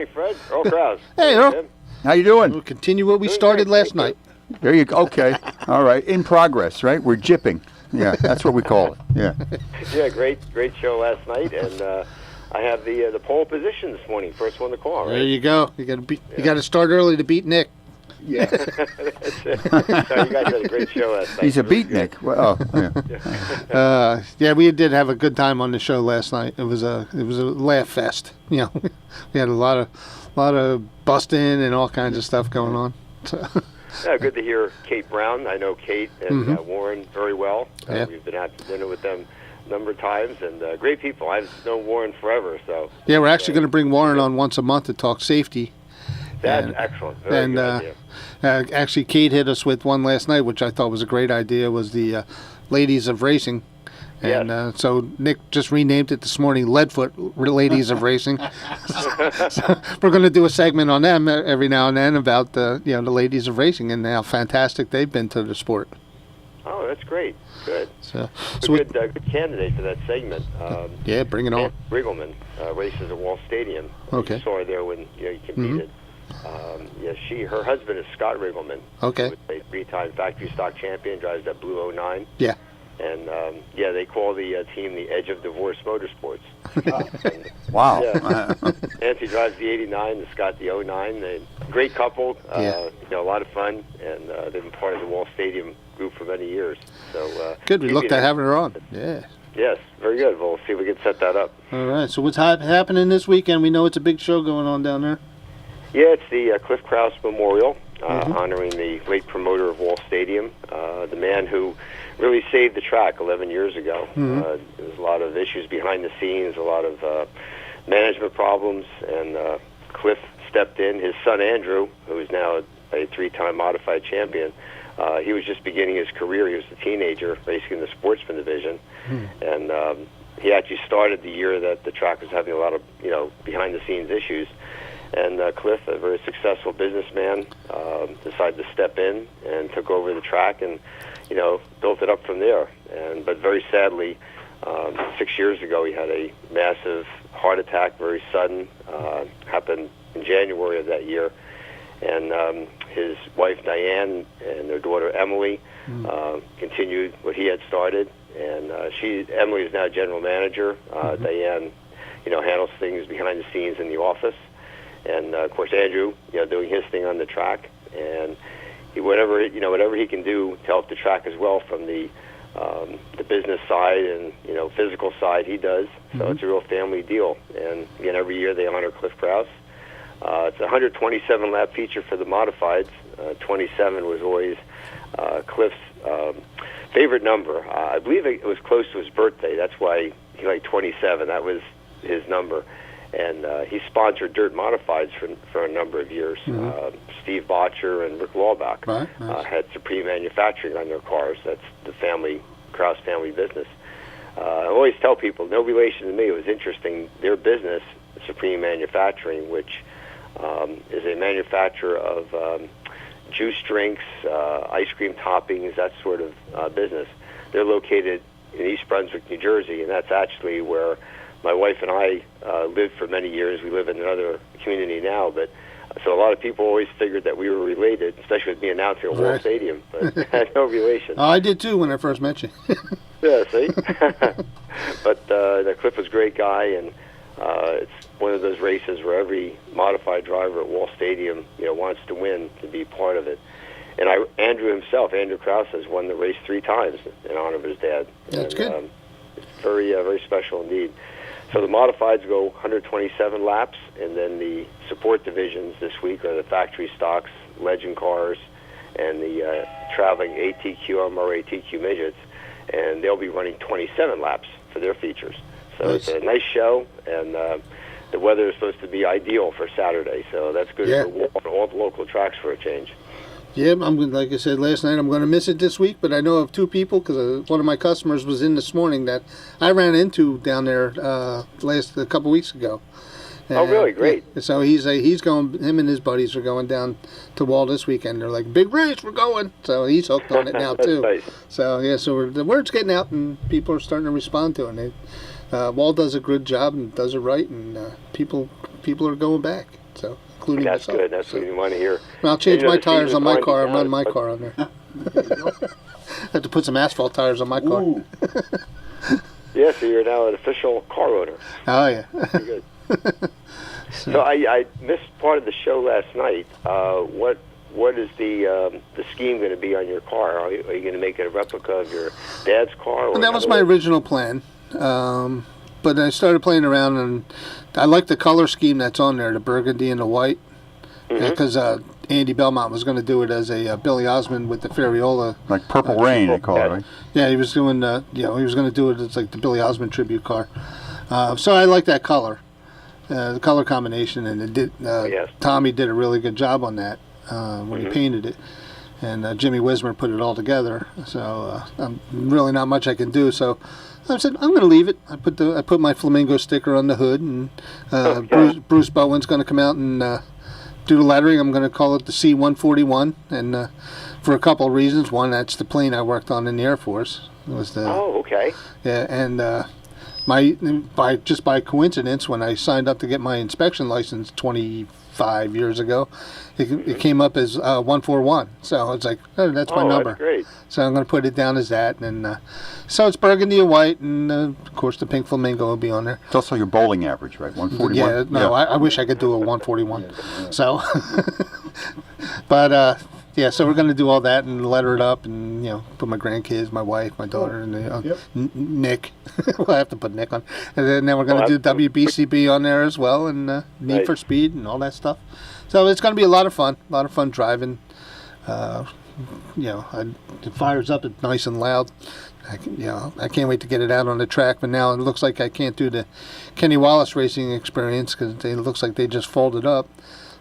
Hey, Fred. Earl Krause. Hey, Earl. How you doing? We'll continue what we started last night. There you go. Okay. All right. In progress, right? We're jipping. Yeah, that's what we call it. Yeah. Yeah, great show last night, and I have the pole position this morning. First one to call. Right? There you go. You got to start early to beat Nick. Yeah. That's it. So you guys had a great show last night. He's a beatnik. Well, yeah. Yeah, we did have a good time on the show last night. It was a laugh fest. You know, we had a lot of busting and all kinds of stuff going on. So. Yeah, good to hear Kate Brown. I know Kate and Warren very well. Yeah. We've been out to dinner with them a number of times, and great people. I've known Warren forever. So yeah, we're actually going to bring Warren on once a month to talk safety. That's excellent. Very good idea. Actually, Kate hit us with one last night, which I thought was a great idea, was the Ladies of Racing. And so Nick just renamed it this morning, Leadfoot Ladies of Racing. So we're going to do a segment on them every now and then about the Ladies of Racing and how fantastic they've been to the sport. Oh, that's great. Good. So good candidate for that segment. Yeah, bring it on. Riggleman races at Wall Stadium. Okay. You saw her there when you competed. Her husband is Scott Riggleman. Okay. Who was a three-time factory stock champion, drives that blue 09. Yeah. And they call the team the Edge of Divorce Motorsports. Wow. Yeah. Nancy drives the 89, and Scott the 09. They're a great couple. A lot of fun, and they've been part of the Wall Stadium group for many years. So good. We looked at having her on. Yeah. Yes, very good. We'll see if we can set that up. All right. So what's happening this weekend? We know it's a big show going on down there. Yeah, it's the Cliff Krause Memorial, honoring the late promoter of Wall Stadium, the man who really saved the track 11 years ago. There was a lot of issues behind the scenes, a lot of management problems, and Cliff stepped in. His son Andrew, who is now a three-time modified champion, he was just beginning his career. He was a teenager, basically in the sportsman division, and he actually started the year that the track was having a lot of behind-the-scenes issues. And Cliff, a very successful businessman, decided to step in and took over the track and, built it up from there. But very sadly, 6 years ago, he had a massive heart attack, very sudden, happened in January of that year. And his wife, Diane, and their daughter, Emily, continued what he had started. And Emily is now general manager. Diane, handles things behind the scenes in the office. And of course, Andrew, doing his thing on the track, and whatever he can do to help the track as well from the business side and physical side, he does. So it's a real family deal. And again, every year they honor Cliff Krause. It's a 127 lap feature for the modifieds. 27 was always Cliff's favorite number. I believe it was close to his birthday. That's why he liked 27. That was his number. And he sponsored Dirt Modifieds for a number of years. Steve Botcher and Rick Laubach had Supreme Manufacturing on their cars. That's the Krause family business. I always tell people, no relation to me. It was interesting. Their business, Supreme Manufacturing, which is a manufacturer of juice drinks, ice cream toppings, that sort of business. They're located in East Brunswick, New Jersey, and that's actually where my wife and I lived for many years. We live in another community now, but so a lot of people always figured that we were related, especially with me announcing at Wall Stadium, but had no relation. Oh, I did too when I first met you. Yeah, see? But Cliff was a great guy, and it's one of those races where every modified driver at Wall Stadium wants to win, to be part of it. And Andrew himself, Andrew Krause, has won the race 3 times in honor of his dad. That's good. It's very, very special indeed. So the modifieds go 127 laps, and then the support divisions this week are the factory stocks, legend cars, and the traveling ATQ, MR ATQ midgets, and they'll be running 27 laps for their features. So It's a nice show, and the weather is supposed to be ideal for Saturday, so that's good for all the local tracks for a change. Yeah, like I said last night, I'm going to miss it this week, but I know of 2 people, because one of my customers was in this morning that I ran into down there a couple weeks ago. Oh, really? Great. Yeah, so he's going, him and his buddies are going down to Wall this weekend. They're like, big race, we're going. So he's hooked on it now, too. Nice. So, yeah, so the word's getting out, and people are starting to respond to it. Wall does a good job and does it right, and people are going back. so including That's myself. good. That's So, what you want to hear. I'll change my the tires season on my winding car and down, run my but- car on there. I have to put some asphalt tires on my car. Ooh. Yeah, so you're now an official car owner. Oh yeah. Pretty good. So I missed part of the show last night. What is the scheme going to be on your car? Are you going to make it a replica of your dad's car? Or That was my original plan. But I started playing around, and I like the color scheme that's on there, the burgundy and the white. Because Andy Belmont was going to do it as a Billy Osmond with the Ferriola. Like Purple Rain, they call it, right? Yeah, he was doing, he was going to do it as like the Billy Osmond tribute car. So I like that color, the color combination, and it did. Yes. Tommy did a really good job on that when he painted it, and Jimmy Wismer put it all together. So really not much I can do. So I said I'm going to leave it. I put my flamingo sticker on the hood, and Bruce Bowen's going to come out and do the lettering. I'm going to call it the C-141, and for a couple of reasons. One, that's the plane I worked on in the Air Force. It was the okay. Yeah, and by coincidence, when I signed up to get my inspection license 25 years ago, it came up as 141. So it's like, oh, that's my number. That's great. So I'm going to put it down as that, and so it's burgundy and white, and of course the pink flamingo will be on there. It's also your bowling average, right? 141? Yeah, no, I wish I could do a 141. So, but yeah, so we're going to do all that and letter it up, and put my grandkids, my wife, my daughter, and Nick. We'll have to put Nick on, and then we're going to do WBCB on there as well, and Need for Speed and all that stuff. So it's going to be a lot of fun driving. It fires up, it's nice and loud. I can't wait to get it out on the track, but now it looks like I can't do the Kenny Wallace racing experience because it looks like they just folded up.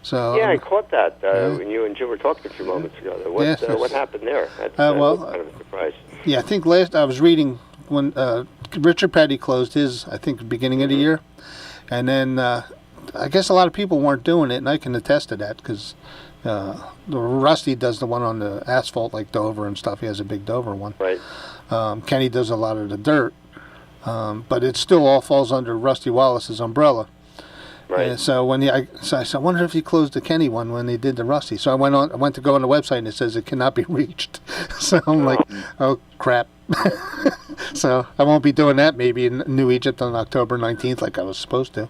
So yeah, I caught that when you and Jim were talking a few moments ago. What happened there? That's kind of a surprise. Yeah, I think I was reading when Richard Petty closed his, I think, beginning of the year, and then I guess a lot of people weren't doing it, and I can attest to that because Rusty does the one on the asphalt like Dover and stuff. He has a big Dover one. Right. Kenny does a lot of the dirt, but it still all falls under Rusty Wallace's umbrella. Right. And so I said, I wonder if he closed the Kenny one when they did the Rusty. So I went to go on the website, and it says it cannot be reached. So I'm like, oh crap. So I won't be doing that maybe in New Egypt on October 19th like I was supposed to.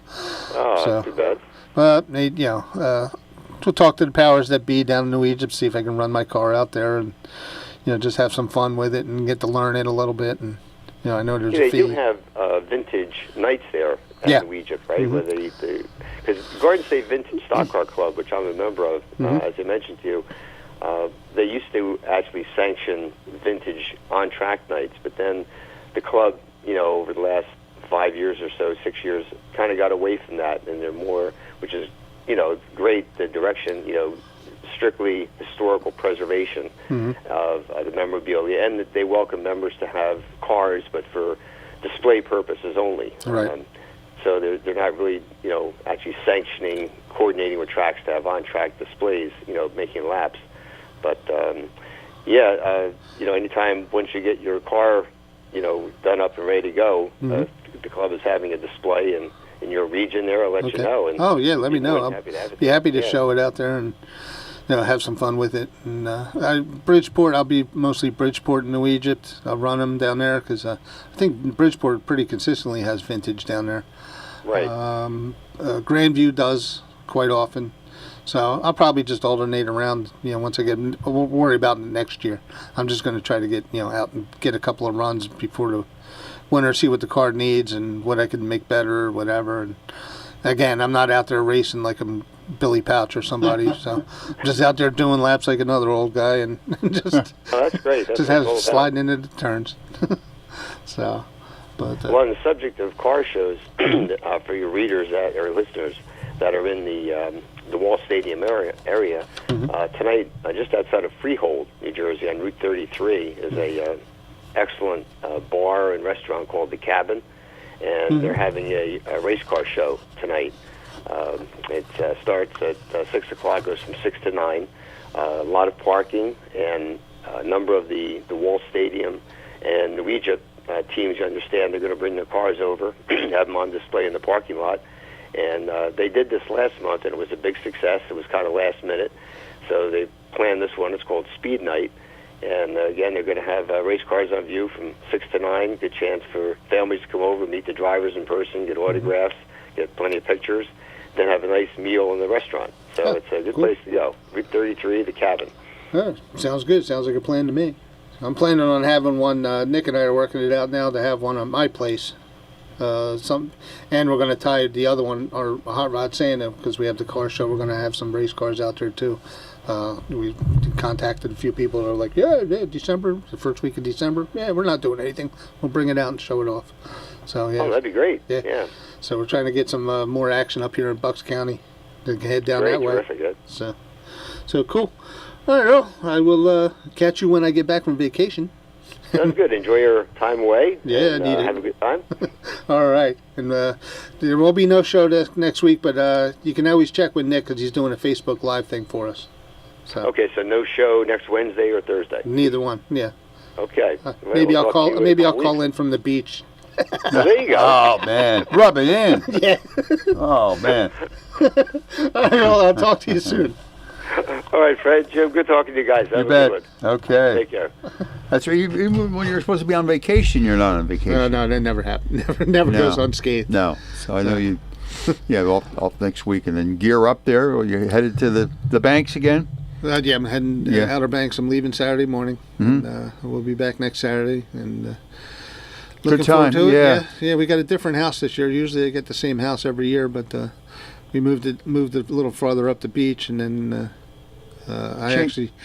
Oh, so, that's too bad. But we'll talk to the powers that be down in New Egypt, see if I can run my car out there and just have some fun with it and get to learn it a little bit. And I know there's a fee. They do have vintage nights there at New Egypt, right? Mm-hmm. Where because Garden State Vintage Stock Car Club, which I'm a member of, as I mentioned to you, they used to actually sanction vintage on-track nights, but then the club, over the last 5 years or so, 6 years, kind of got away from that, and they're more, which is, great, the direction, strictly historical preservation of the memorabilia, and that they welcome members to have cars, but for display purposes only. Right. So they're not really, actually coordinating with tracks to have on-track displays, making laps. But, anytime once you get your car, done up and ready to go, the club is having a display in your region there. I'll let you know. And let me know. I'll be happy to show it out there and have some fun with it. And Bridgeport, I'll be mostly Bridgeport and New Egypt. I'll run them down there because I think Bridgeport pretty consistently has vintage down there. Right. Grandview does quite often. So I'll probably just alternate around, once I we'll worry about it next year. I'm just going to try to get, out and get a couple of runs before the winter, see what the car needs and what I can make better or whatever. And again, I'm not out there racing like I'm Billy Pouch or somebody. So I'm just out there doing laps like another old guy and just, that's great. That's just sliding into the turns. So, but well, on the subject of car shows, for your readers or listeners that are in the Wall Stadium area tonight, just outside of Freehold, New Jersey, on Route 33, is a excellent bar and restaurant called The Cabin, and they're having a race car show tonight. It starts at 6 o'clock, goes from 6 to 9. A lot of parking, and a number of the Wall Stadium and New Egypt teams, you understand, they're going to bring their cars over, have them on display in the parking lot, And they did this last month, and it was a big success. It was kind of last minute. So they planned this one. It's called Speed Night. And again, they're going to have race cars on view from 6 to 9. Good chance for families to come over, meet the drivers in person, get autographs, get plenty of pictures, then have a nice meal in the restaurant. So it's a good place to go. Route 33, the Cabin. Oh, sounds good. Sounds like a plan to me. I'm planning on having one. Nick and I are working it out now to have one at my place. And we're going to tie the other one, our Hot Rod Santa, because we have the car show. We're going to have some race cars out there too. We contacted a few people that are like, yeah, December, the first week of December. Yeah, we're not doing anything. We'll bring it out and show it off. So yeah. Oh, that'd be great. Yeah. So we're trying to get some more action up here in Bucks County to head down that way. Terrific, good. So cool. All right, well, I will catch you when I get back from vacation. Sounds good. Enjoy your time away. Yeah, and, I need it. Have a good time. All right. And there will be no show next week, but you can always check with Nick because he's doing a Facebook Live thing for us. So. Okay, so no show next Wednesday or Thursday? Neither one, yeah. Okay. Maybe I'll call in from the beach. Well, there you go. Oh, man. Rub it in. Yeah. Oh, man. All right, well, I'll talk to you soon. All right, Fred, Jim, good talking to you guys. You bet. Okay. Take care. That's right. Even when you're supposed to be on vacation, you're not on vacation. No, that never happened. Never goes unscathed. No. So I know you. Yeah, off next week, and then gear up there. Or you're headed to the banks again. Yeah, I'm heading Outer Banks. I'm leaving Saturday morning. Mm-hmm. And, we'll be back next Saturday. And good time. To yeah. It. Yeah. We got a different house this year. Usually I get the same house every year, but we moved it a little farther up the beach, and then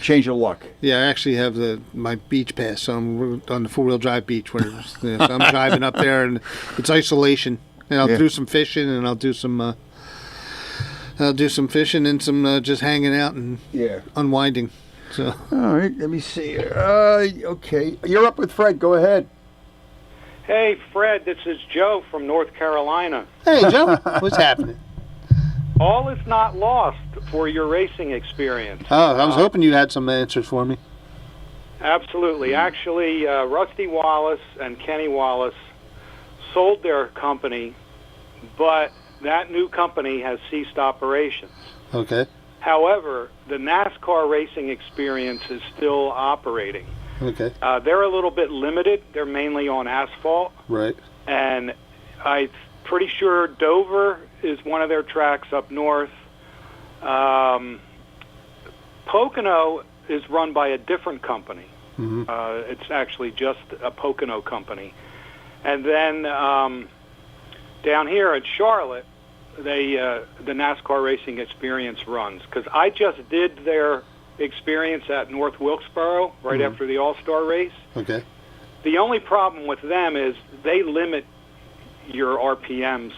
change your luck. Yeah, I actually have my beach pass, so I'm on the 4-wheel drive beach. Where so I'm driving up there, and it's isolation. And I'll do some fishing, and I'll do some fishing and some just hanging out and unwinding. So. All right, let me see here. Okay, you're up with Fred. Go ahead. Hey, Fred, this is Joe from North Carolina. Hey, Joe, what's happening? All is not lost for your racing experience. Oh, I was hoping you had some answers for me. Absolutely. Actually, Rusty Wallace and Kenny Wallace sold their company, but that new company has ceased operations. Okay. However, the NASCAR racing experience is still operating. Okay. They're a little bit limited. They're mainly on asphalt. Right. And I'm pretty sure Dover is one of their tracks up north. Pocono is run by a different company. Mm-hmm. It's actually just a Pocono company. And then down here in Charlotte, the NASCAR Racing Experience runs. Because I just did their experience at North Wilkesboro right after the All-Star race. Okay. The only problem with them is they limit your RPMs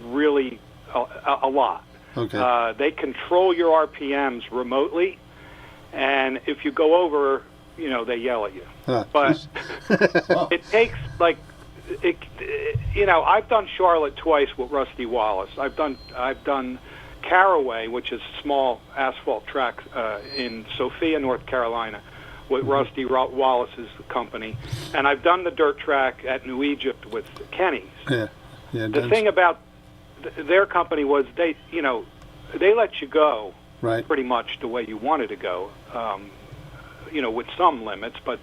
really a lot. Okay. They control your RPMs remotely, and if you go over, they yell at you. But it takes I've done Charlotte twice with Rusty Wallace. I've done Caraway, which is a small asphalt track in Sophia, North Carolina, with Rusty Wallace's company, and I've done the dirt track at New Egypt with Kenny's. Yeah. The thing about their company was they let you go pretty much the way you wanted to go, with some limits. But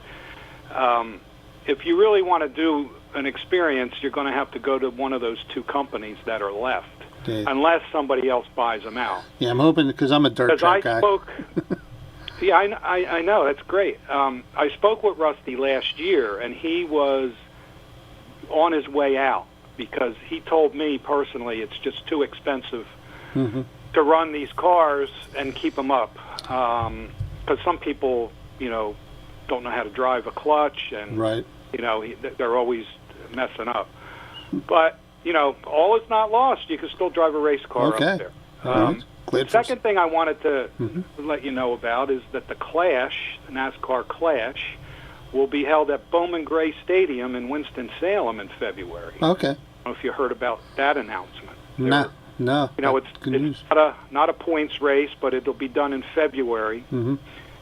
if you really want to do an experience, you're going to have to go to one of those two companies that are left, unless somebody else buys them out. Yeah, I'm hoping because I'm a dirt track guy. Yeah, I know, that's great. I spoke with Rusty last year, and he was on his way out because he told me personally it's just too expensive to run these cars and keep them up. Because some people, don't know how to drive a clutch, and they're always messing up. But all is not lost. You can still drive a race car up there. The second thing I wanted to let you know about is that the NASCAR Clash, will be held at Bowman Gray Stadium in Winston-Salem in February. Okay. I don't know if you heard about that announcement. No. It's not a points race, but it'll be done in February. Mm-hmm.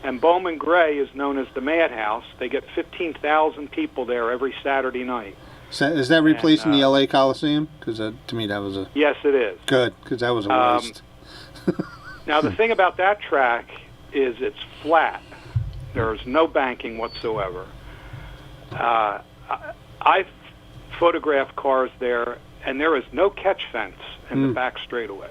And Bowman Gray is known as the Madhouse. They get 15,000 people there every Saturday night. So is that replacing the L.A. Coliseum? Because to me that was a Yes, it is. good. Because that was a waste. Now, the thing about that track is it's flat. There's no banking whatsoever. I've photographed cars there, and there is no catch fence in the back straightaway.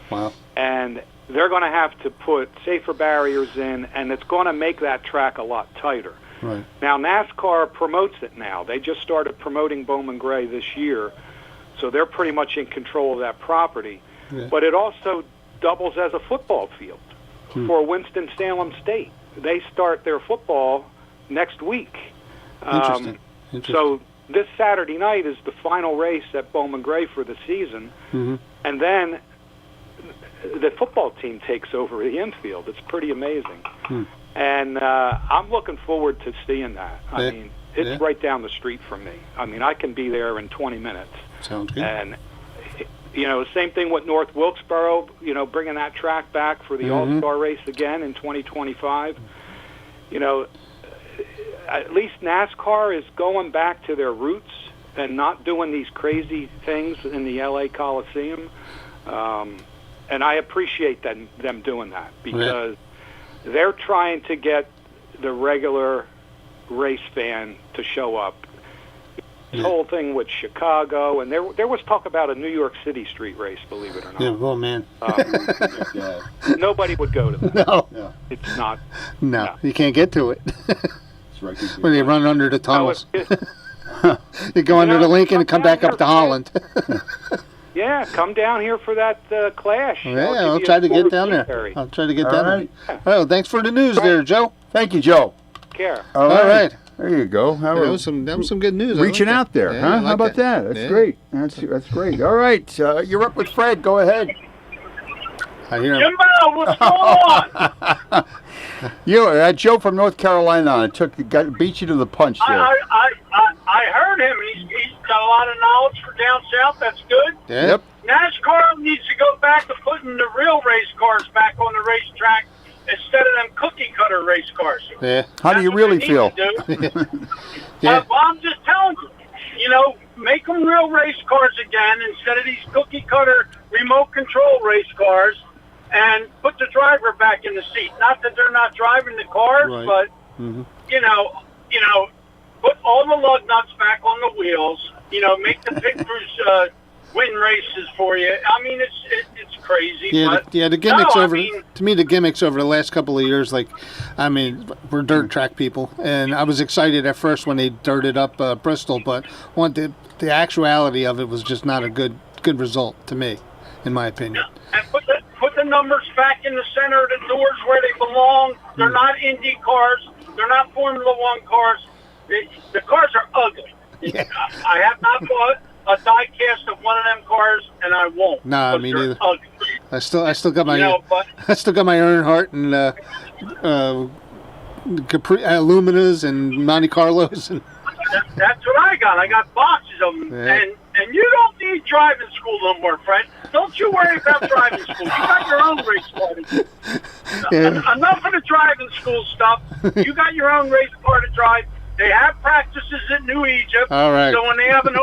Wow. And they're going to have to put safer barriers in, and it's going to make that track a lot tighter. Right. Now, NASCAR promotes it now. They just started promoting Bowman Gray this year, so they're pretty much in control of that property. Yeah. But it also doubles as a football field for Winston-Salem State. They start their football next week. Interesting. So this Saturday night is the final race at Bowman Gray for the season, and then the football team takes over the infield. It's pretty amazing. And I'm looking forward to seeing that. I mean, it's right down the street from me. I mean, I can be there in 20 minutes. Sounds good. And, you know, same thing with North Wilkesboro, you know, bringing that track back for the All-Star race again in 2025. You know, at least NASCAR is going back to their roots and not doing these crazy things in the L.A. Coliseum. And I appreciate them doing that because they're trying to get the regular race fan to show up. This whole thing with Chicago, and there was talk about a New York City street race, believe it or not. Yeah, oh man. Nobody would go to that. No. It's not. No, you can't get to it. When they run under the tunnels. You go under the Lincoln and come back up to Holland. Yeah, come down here for that clash. Yeah, I'll try to get down there. I'll try to get down there. Oh, thanks for the news there, Joe. Thank you, Joe. Care. All right. There you go. That was some good news. Reaching out there, huh? Like How about that? That's great. That's great. All right, you're up with Fred. Go ahead. I hear him. Jimbo, what's going on? Joe from North Carolina beat you to the punch there. I heard him. He's got a lot of knowledge for down south. That's good. Yep. NASCAR needs to go back to putting the real race cars back on the racetrack instead of them cookie cutter race cars. Yeah. How do you really feel? Well, I'm just telling you. You know, make them real race cars again instead of these cookie cutter remote control race cars, and put the driver back in the seat. Not that they're not driving the cars, but you know, put all the lug nuts back on the wheels. You know, make the pit crews win races for you. I mean, it's crazy. Yeah, but the gimmicks to me, the gimmicks over the last couple of years, like, I mean, we're dirt track people, and I was excited at first when they dirted up Bristol, but the actuality of it was just not a good result to me, in my opinion. And put the numbers back in the center of the doors where they belong. They're not Indy cars. They're not Formula One cars. The cars are ugly. Yeah. I have not bought a die cast of one of them cars, and I won't. Nah, me neither. Ugly. I still got my I still got my Earnhardt and Capri Luminas and Monte Carlos. And that's what I got. I got boxes of them, and you don't need driving school no more, Fred. Don't you worry about driving school. You got your own race car to do. Enough of the driving school stuff. You got your own race car to drive. They have practices at New Egypt. All right. So when they have an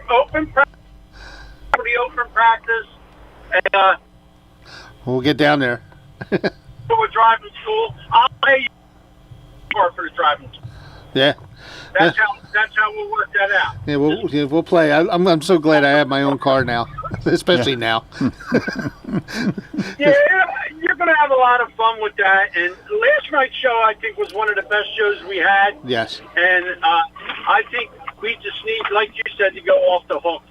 open practice, and we'll get down there. for a driving school, I'll pay you for the driving school. Yeah. That's how we'll work that out. Yeah, we'll play. I'm so glad I have my own car now, especially now. Yeah, you're going to have a lot of fun with that. And last night's show, I think, was one of the best shows we had. Yes. And I think we just need, like you said, to go off the hook.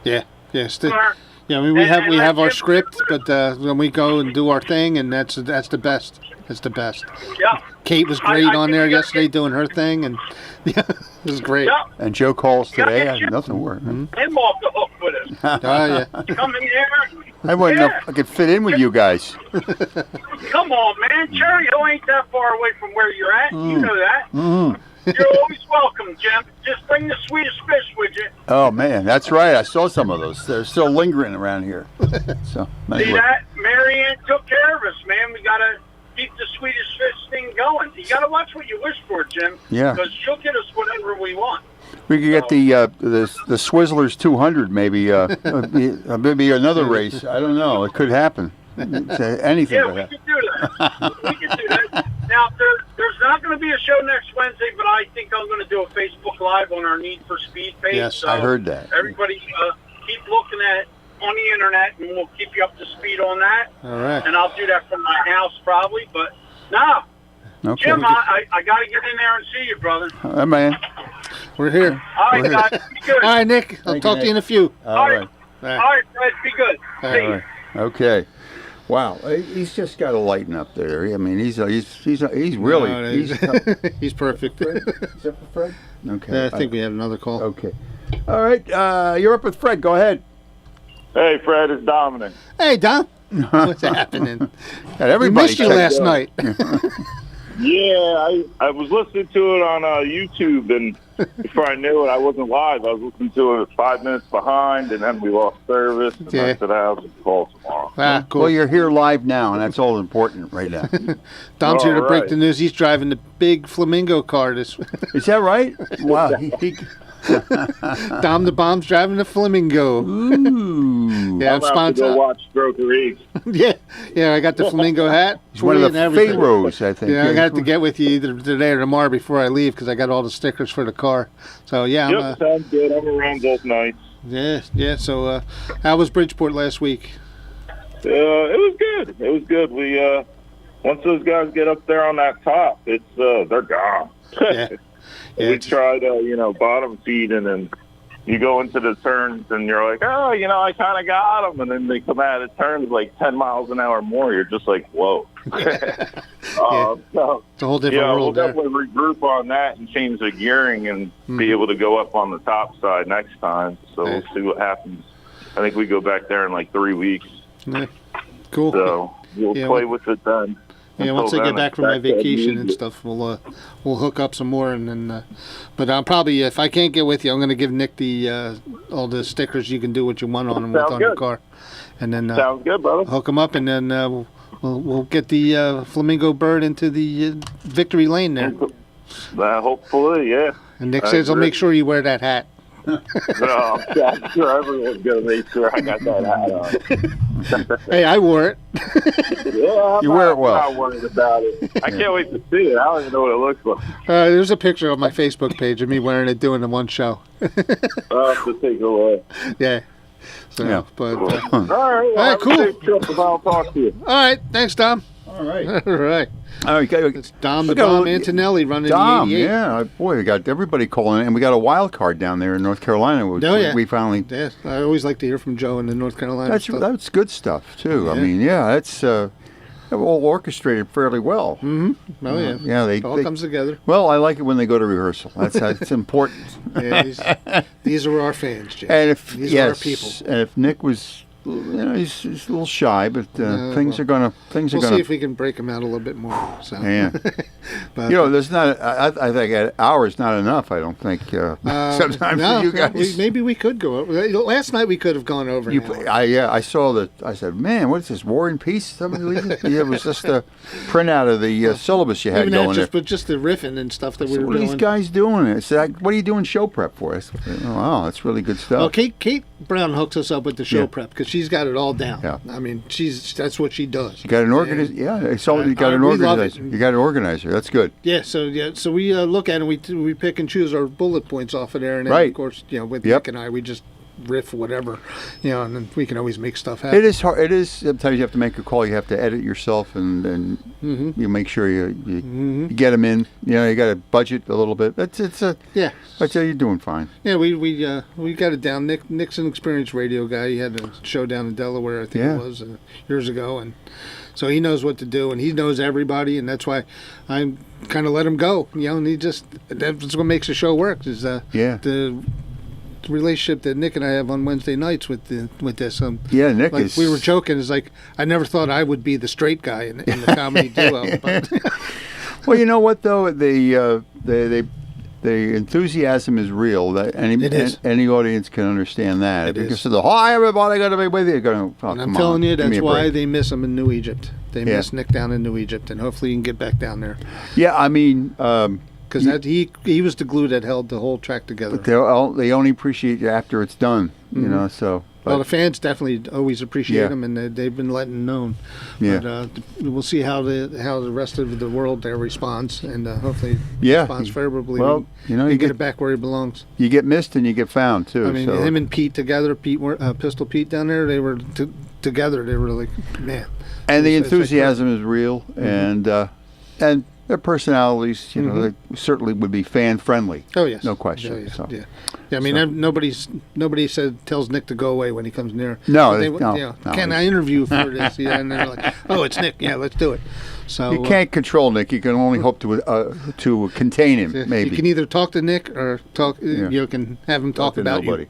Yeah. Yes. Yeah. I mean, we have our script, but when we go and do our thing, and that's the best. It's the best. Yeah. Kate was great on there yesterday doing her thing, and yeah, it was great. Yeah. And Joe calls today. I have nothing to worry. Him off the hook with us. Oh yeah. Come in here. I wouldn't know if I could fit in with you guys. Come on, man. Cherry Hill ain't that far away from where you're at. You know that. You're always welcome, Jim. Just bring the sweetest fish with you. Oh man, that's right. I saw some of those. They're still lingering around here. So anyway. See that? Marianne took care of us, man. We gotta keep the sweetest fish thing going. You gotta watch what you wish for, Jim. Yeah. Because she'll get us whatever we want. We could get the Swizzlers 200 maybe. Maybe another race. I don't know. It could happen. Anything. Yeah, we could do that. We could do that. Now, there's not going to be a show next Wednesday, but I think I'm going to do a Facebook Live on our Need for Speed page. Yes, so I heard that. Everybody keep looking at it on the internet, and we'll keep you up to speed on that. All right. And I'll do that from my house probably. But, no. Okay. Jim, I got to get in there and see you, brother. Man. We're here. All right, guys. Be good. All right, Nick. I'll talk to you in a few. All right. All right, Fred. Be good. All See you. right. Okay. Wow, he's just got to lighten up there. I mean, he's really No, he's perfect. Fred? Is that for Fred? Okay. I think we have another call. Okay. All right. You're up with Fred. Go ahead. Hey, Fred, it's Dominic. Hey, Dom. What's happening? Everybody We missed you last night. Yeah, I was listening to it on YouTube, and before I knew it, I wasn't live. I was listening to it 5 minutes behind, and then we lost service. And I said, I'll just call tomorrow. Ah, cool. Well, you're here live now, and that's all important right now. Dom's here to All break right. the news. He's driving the big flamingo car. Is that right? Wow. Dom the Bomb's driving the flamingo. Ooh. Yeah, I'm I'm going to have to go sponsored. watch Stroker Eats. Yeah, I got the flamingo hat. He's one of and the everything. pharaohs, I think. Yeah, I got to get with you either today or tomorrow before I leave because I got all the stickers for the car. So yeah, Yep, sounds good. I'm around both nights. yeah. So how was Bridgeport last week? It was good. It was good. We once those guys get up there on that top, it's they're gone. Yeah. We it's- tried, bottom feeding, and you go into the turns, and you're like, oh, I kind of got them, and then they come out of turns like 10 miles an hour more. You're just like, whoa. So, It's a whole different we'll world there. definitely regroup on that and change the gearing and be able to go up on the top side next time. So we'll see what happens. I think we go back there in like 3 weeks. Yeah. Cool. So we'll Yeah, play with it then. Yeah, once I Until get then, back from my it's back to vacation and music. stuff, we'll hook up some more, and then. But I'm probably if I can't get with you, I'm going to give Nick the all the stickers. You can do what you want on them with Sounds on your good. car, and then Sounds good, brother. hook them up, and then we'll get the flamingo bird into the victory lane there. Hopefully, yeah. And Nick I says, "I'll agree. make sure you wear that hat." No, I'm sure everyone's going to make sure I got that hat on. Hey, I wore it. Yeah, You wear it well. I'm not worried about it. I can't wait to see it. I don't even know what it looks like. There's a picture on my Facebook page of me wearing it doing the one show. I'll have to take a look. Yeah. So, Yeah. but All right, well, All right, have a cool. safe trip, and I'll talk to you. all right, thanks, Dom. All right. All right, All right. it's Dom the We got a Bomb little- Antonelli running Dom, the 88. yeah. Boy, we got everybody calling in, and we got a wild card down there in North Carolina. Which Oh, yeah. we finally. Yeah, I always like to hear from Joe in the North Carolina stuff. That's good stuff too. I Yeah. mean, it's all orchestrated fairly well. Oh yeah, Yeah, it all comes together. Well, I like it when they go to rehearsal. That's important. Yeah, these are our fans, Jay. And if These are our people. and if Nick was, he's a little shy, but things are gonna. We'll see if we can break him out a little bit more. So. Yeah. But, There's not. I think an hour's not enough. I don't think. Sometimes no, for you guys. maybe we could go over. Last night we could have gone over. an hour. I saw that. I said, "Man, what is this? War and Peace?" Yeah, it was just a printout of the syllabus you had Even going that, there. but just the riffing and stuff that we So were what are doing. these guys doing? I said, "What are you doing show prep for?" I said, "Oh, wow, that's really good stuff." Well, Kate Brown hooks us up with the show Yeah. prep because she's got it all down. Yeah. I mean, that's what she does. You got an organizer. Yeah, I saw you got an we love organizer. it. You got an organizer. That's good. Yeah, so we look at it and we pick and choose our bullet points off of there, and then Right. of course, with Yep. Nick and I, we just riff whatever, and then we can always make stuff happen. It is hard. It is. Sometimes you have to make a call. You have to edit yourself, and you make sure you get them in. You got to budget a little bit. Yeah, I'd say you're doing fine. yeah, we got it down. Nick's an experienced radio guy. He had a show down in Delaware, I think Yeah. it was years ago, and so he knows what to do, and he knows everybody, and that's why I kind of let him go. And that's what makes the show work. Is Yeah. the relationship that Nick and I have on Wednesday nights with this. Yeah, Nick Like is. we were joking, it's like I never thought I would be the straight guy in the comedy duo. But Well, you know what though, the enthusiasm is real. That It is. any audience can understand that. It If you is. say, "Hi, everybody, got to be with you," going, "Oh, and come I'm telling on, you, give me that's a why break." they miss him in New Egypt. They Yeah. miss Nick down in New Egypt, and hopefully you can get back down there. Yeah, I mean, because he was the glue that held the whole track together. But they only appreciate you after it's done, you know. So. Well, the fans definitely always appreciate them, and they've been letting known. Yeah. But we'll see how the rest of the world there responds, and hopefully responds favorably. Well, you know, you get it back where he belongs. You get missed and you get found too. I mean, him and Pete together, Pistol Pete down there, they were together. They were like, man. And the enthusiasm is real, and their personalities, you know, they certainly would be fan friendly. Oh yes, no question. Yeah. I mean, nobody tells Nick to go away when he comes near. No, Can I interview for this? Yeah, and they're like, oh, it's Nick. Yeah, let's do it. So you can't control Nick. You can only hope to contain him. Maybe you can either talk to Nick or you can have him talk about nobody.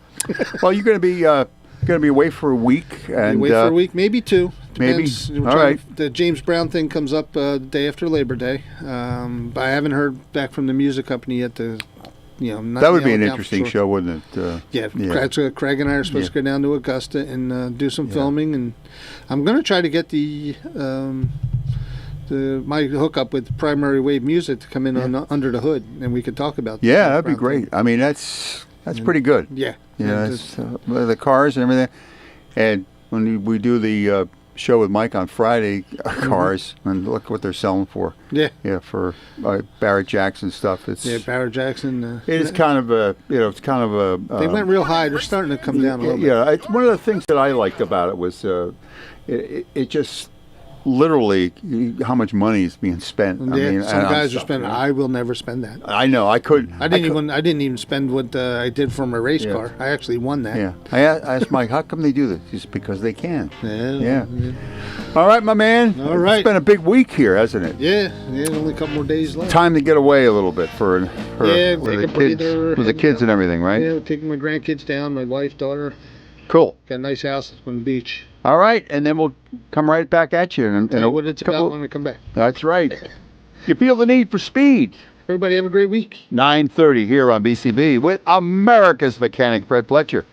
Well, you're going to be away for a week, and away for a week, maybe two. Depends. Maybe. All right. The James Brown thing comes up the day after Labor Day. But I haven't heard back from the music company yet. That would be an interesting show, wouldn't it? Craig and I are supposed to go down to Augusta and do some filming, and I'm going to try to get my hookup with Primary Wave Music to come in on Under the Hood, and we could talk about. Yeah, that'd be great. Thing. I mean, that's pretty good. Yeah. Yeah, the cars and everything, and when we do the show with Mike on Friday, cars, and look what they're selling for. Yeah. Yeah, for Barrett Jackson stuff. It's Barrett Jackson. It's kind of a, it's kind of a. They went real high. They're starting to come down a little bit. Yeah, one of the things that I liked about it was it just literally how much money is being spent. Yeah, I mean, some guys are spending. I will never spend that. I know. I couldn't. I didn't even spend what I did for my race car. I actually won that. Yeah. I asked Mike, how come they do this? He said, because they can. Yeah. All right, my man. All right. It's been a big week here, hasn't it? Yeah. Only a couple more days left. Time to get away a little bit for with the kids and everything, right? Yeah, taking my grandkids down, my wife, daughter. Cool. Got a nice house on the beach. All right, and then we'll come right back at you. And what it's about when we come back. That's right. You feel the need for speed. Everybody have a great week. 9:30 here on BCB with America's Mechanic, Fred Fletcher.